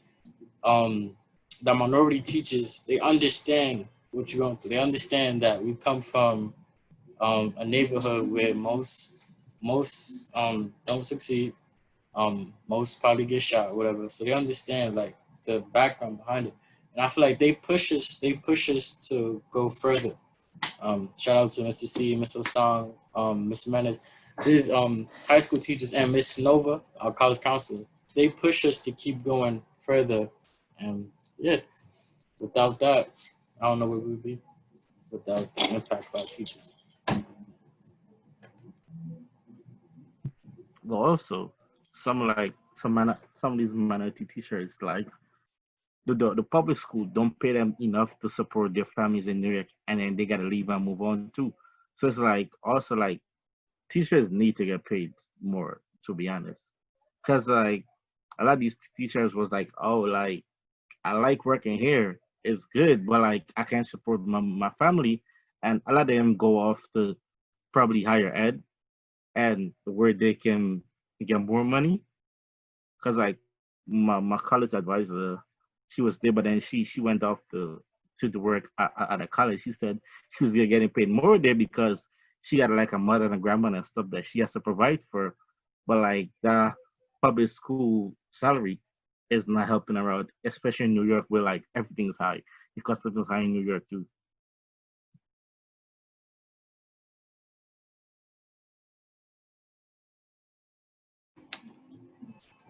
Um, the minority teachers, they understand what you're going through. They understand that we come from a neighborhood where most don't succeed, most probably get shot or whatever. So they understand like the background behind it, and I feel like they push us to go further. Shout out to Mr. C, Mr. Song, Mr. Jimenez. These high school teachers and Miss Nova, our college counselor, they push us to keep going further. And yeah, without that, I don't know where we'd be without the impact of our teachers. Well, also some of these minority teachers, like the public school don't pay them enough to support their families in New York, and then they gotta leave and move on too. So it's like also like teachers need to get paid more, to be honest, because like a lot of these teachers was like, oh, like I like working here, it's good, but like I can't support my family, and a lot of them go off to probably higher ed and where they can get more money. Cause like my college advisor, she was there, but then she went off to work at a college. She said she was getting paid more there because she got like a mother and a grandmother and stuff that she has to provide for. But like the public school salary is not helping her out, especially in New York where like everything's high. The cost of living is high in New York too.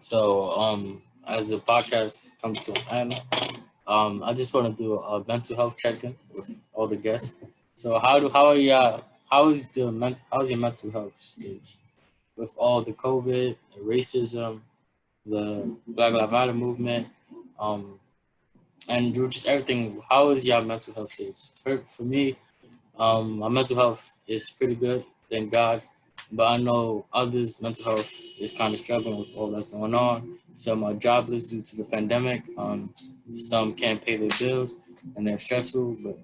So as the podcast comes to an end, I just want to do a mental health check-in with all the guests. So how's your mental health stage with all the COVID, the racism, the Black Lives Matter movement, um, and just everything? How is your mental health stage? For me, my mental health is pretty good, thank God. But I know others' mental health is kind of struggling with all that's going on. Some are jobless due to the pandemic. Some can't pay their bills and they're stressful. But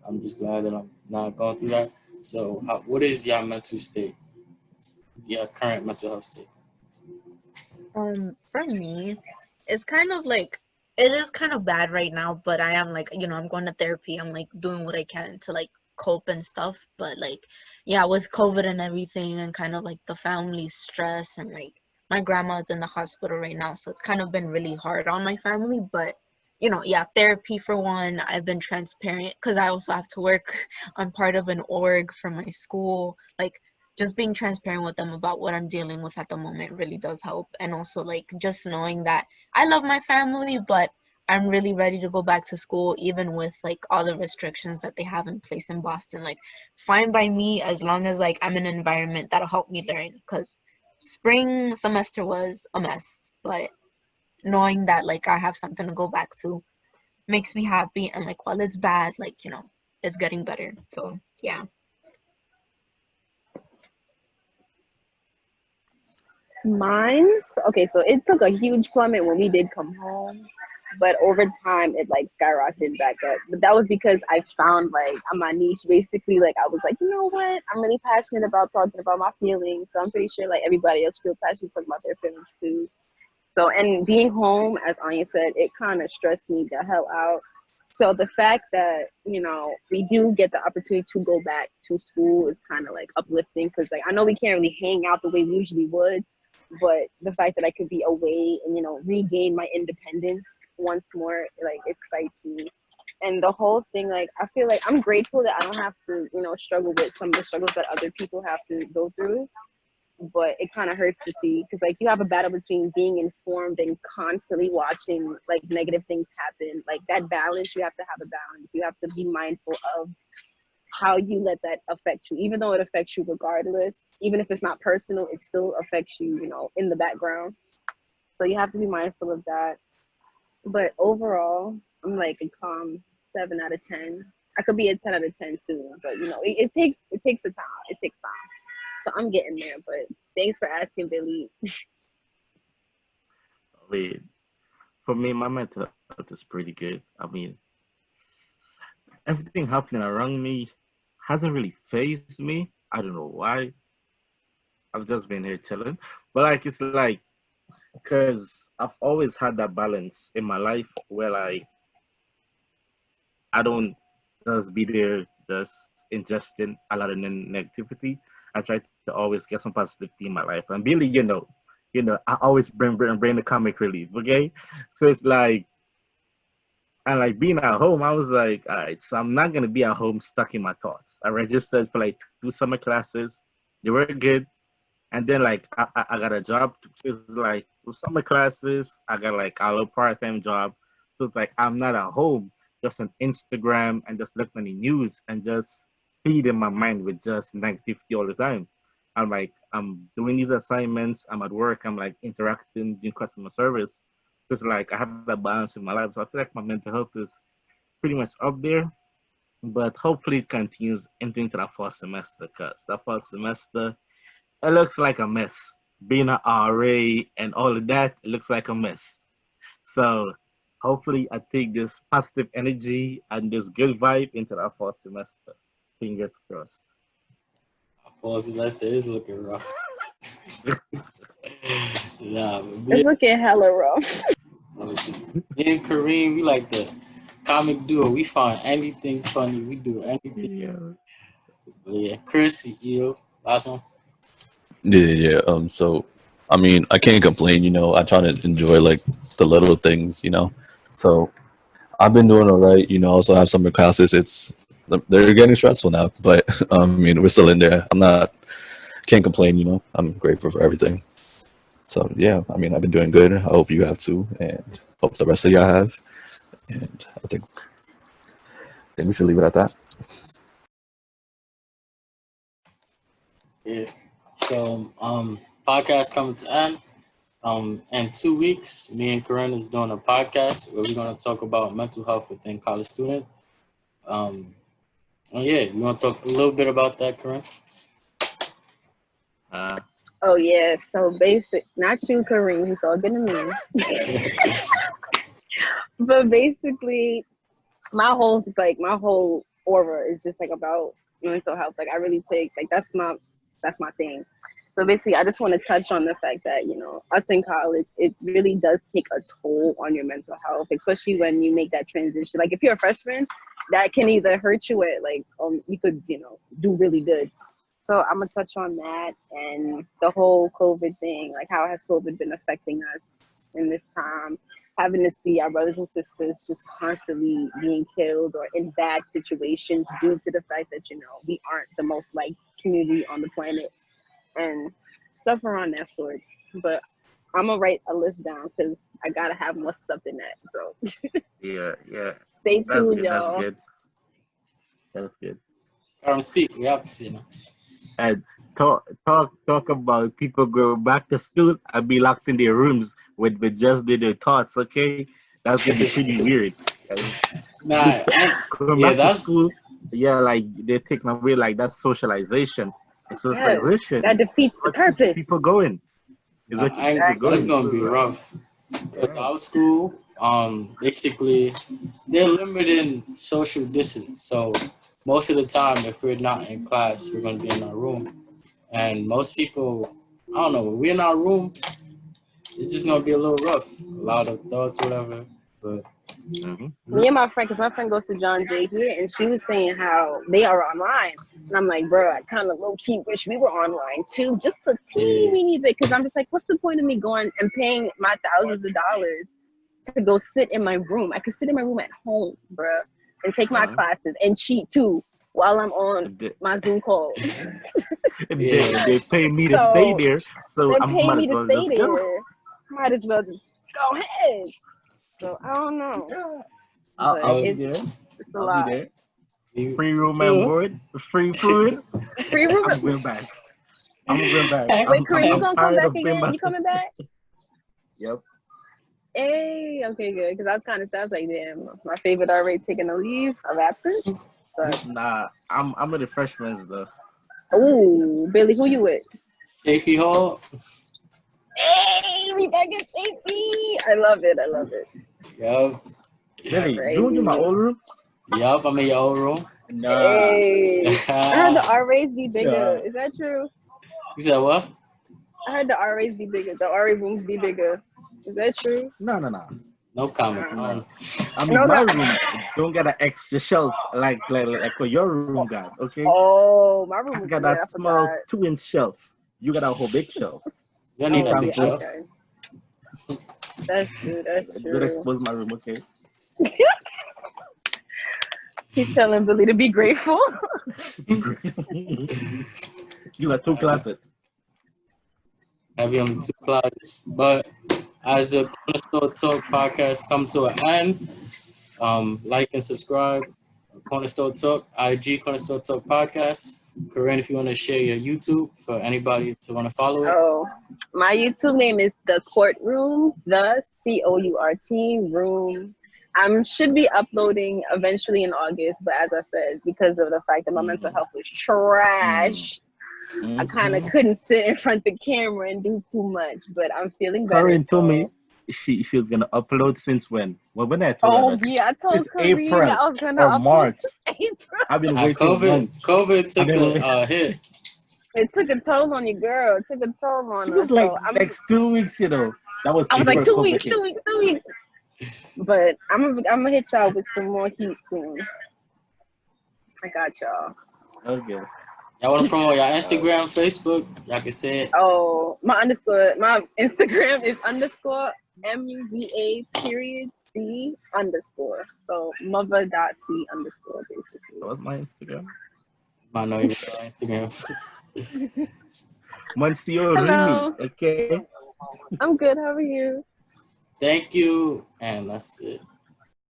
I'm just glad that I'm not going through that. So, what is your mental state? Your current mental health state? For me, it's kind of like it is kind of bad right now, but I am like, I'm going to therapy. I'm like doing what I can to like cope and stuff. But like, yeah, with COVID and everything and kind of like the family stress and like my grandma's in the hospital right now, so it's kind of been really hard on my family. But yeah, therapy for one. I've been transparent because I also have to work. I'm part of an org for my school. Like just being transparent with them about what I'm dealing with at the moment really does help. And also like just knowing that I love my family, but I'm really ready to go back to school even with like all the restrictions that they have in place in Boston. Like fine by me as long as like I'm in an environment that'll help me learn, because spring semester was a mess, but knowing that like I have something to go back to makes me happy. And like while it's bad, like it's getting better. So yeah. Mine's okay, so it took a huge plummet when we did come home, but over time it like skyrocketed back up. But that was because I found like my niche basically. Like I was like, you know what? I'm really passionate about talking about my feelings. So I'm pretty sure like everybody else feels passionate talking about their feelings too. So, and being home, as Anya said, it kind of stressed me the hell out. So the fact that, we do get the opportunity to go back to school is kind of like uplifting, because like I know we can't really hang out the way we usually would, but the fact that I could be away and, regain my independence once more, like excites me. And the whole thing, like I feel like I'm grateful that I don't have to, struggle with some of the struggles that other people have to go through, but it kind of hurts to see, because like you have a battle between being informed and constantly watching like negative things happen. Like that balance, you have to have a balance. You have to be mindful of how you let that affect you, even though it affects you regardless. Even if it's not personal, it still affects you, in the background. So you have to be mindful of that. But overall, I'm like a calm 7 out of 10. I could be a 10 out of 10 too, but it takes a time. It takes time. So I'm getting there, but thanks for asking, Billy. Wait, for me, my mental health is pretty good. I mean, everything happening around me hasn't really phased me. I don't know why. I've just been here chilling. But like it's like because I've always had that balance in my life where like I don't just be there just ingesting a lot of negativity. I try to always get some positivity in my life. And Billy, I always bring the comic relief. Okay, so it's like and like being at home, I was like, all right, so I'm not gonna be at home stuck in my thoughts. I registered for like 2 summer classes. They were good. And then like I got a job. It's like with summer classes. I got like a little part-time job. So it's like I'm not at home, just on Instagram and just looking at the news and just feeding my mind with just negativity all the time. I'm doing these assignments. I'm at work. I'm like interacting, doing customer service. Just like I have that balance in my life. So I feel like my mental health is pretty much up there. But hopefully it continues into that fall semester, because that fall semester it looks like a mess. Being an RA and all of that, it looks like a mess. So hopefully I take this positive energy and this good vibe into the fall semester. Fingers crossed. Fall semester is looking rough. Nah, but It's looking hella rough. me and Kareem, we like the comic duo. We find anything funny. We do anything. Yeah. But yeah, Chris, last one. Yeah. So, I mean, I can't complain. I try to enjoy like the little things. So I've been doing all right. Also have summer classes. They're getting stressful now, but I mean, we're still in there. Can't complain. I'm grateful for everything. So yeah, I mean, I've been doing good. I hope you have too, and hope the rest of y'all have. And I think we should leave it at that. Yeah. So podcast coming to end. In 2 weeks, me and Corinne is doing a podcast where we're gonna talk about mental health within college student. And yeah, you want to talk a little bit about that, Corinne? Oh yeah, so basic. Not you, Kareem. He's talking to me. But basically, my whole aura is just like about mental health. Like I really take like that's my thing. So basically, I just want to touch on the fact that us in college, it really does take a toll on your mental health, especially when you make that transition. Like if you're a freshman, that can either hurt you or like you could do really good. So I'm gonna touch on that and the whole COVID thing. Like how has COVID been affecting us in this time? Having to see our brothers and sisters just constantly being killed or in bad situations due to the fact that we aren't the most liked community on the planet and stuff around that sort. But I'm gonna write a list down because I gotta have more stuff in that. So Yeah. stay That's tuned, good. That's y'all. good. That's good. Speak. We have to see now. And talk about people go back to school and be locked in their rooms with just their thoughts. Okay, that's gonna be pretty weird. Nah, Going yeah, back to that's school, yeah, like they're taking away like that socialization. And Yes, socialization that defeats the what keeps purpose. people going. Is what keeps people that's going. gonna So be it's like, rough. Because yeah. our school, basically, they're limiting social distance. So most of the time, if we're not in class, we're gonna be in our room. And most people, I don't know, when we're in our room, it's just gonna be a little rough. A lot of thoughts, whatever. But Mhm. Me and my friend, because my friend goes to John Jay here, and she was saying how they are online. And I'm like, bro, I kind of low key wish we were online too, just a teeny yeah, weeny bit. Because I'm just like, what's the point of me going and paying my thousands of dollars to go sit in my room? I could sit in my room at home, bro, and take my Uh-huh. classes and cheat too while I'm on They, my Zoom calls. yeah. they pay me to stay So there, so they I pay might me as to well stay just go. there. Might as well just go ahead. So I don't know, Yeah. but I'll Yo, be it's there. it's a I'll be lot. there. you, Free you room and too. board, free food. Free room. I'm going back. I'm going back. Wait, Kareem, you I'm gonna come tired back of being again? back. You coming back? Yep. Hey, okay, good. Because I was kind of sad. I was like, damn, my favorite already taking a leave of absence. But Nah, I'm with the freshmen though. ooh, Billy, who you with? Chafee Hall. Hey, we back at JP. I love it. I love it. Yup. Really? Right. You in my old room? Yup, I'm in your old room. Nah. Hey, I heard the RAs be bigger. Yeah. Is that true? You said what? I heard the RAs be bigger. The RA rooms be bigger. Is that true? No. No comment. No. I mean, No, my no. room don't get an extra shelf like what your room got, okay? Oh, my room I was got weird. a I small forgot. 2-inch shelf. You got a whole big shelf. You don't need Oh, a big yeah, shelf. okay. That's true. That's Don't true. expose my room, okay? He's telling Billy to be grateful. You got 2 closets. Have you on the 2 clouds. But as the Cornerstone Talk podcast come to an end, like and subscribe. Cornerstone Talk, IG Cornerstone Talk podcast. Corinne, if you want to share your YouTube for anybody to want to follow it. Oh, my YouTube name is The Courtroom, the COURT room. I should be uploading eventually in August, but as I said, because of the fact that my mental health was trash, I kind of couldn't sit in front of the camera and do too much. But I'm feeling better. Corinne told so- me she was gonna upload since when? Well, when I told Oh her that, yeah, I told since Kareem April that I was gonna or upload March. April. I've been waiting months. COVID took I've been a hit. It took a toll on you, girl. It took a toll on She us. was like So I'm, next 2 weeks, you know. That was I was before like 2 COVID weeks, hit. 2 weeks, 2 weeks. But I'm gonna hit y'all with some more heat soon. I got y'all. Okay. Y'all want to promote your Instagram, Facebook? Y'all can say it. Oh, my Instagram is _MUVA_C_. So mother.c_ basically. That was my Instagram. Might know you on Instagram. Monsieur Hello. Remy, okay? I'm good. How are you? Thank you, and that's it.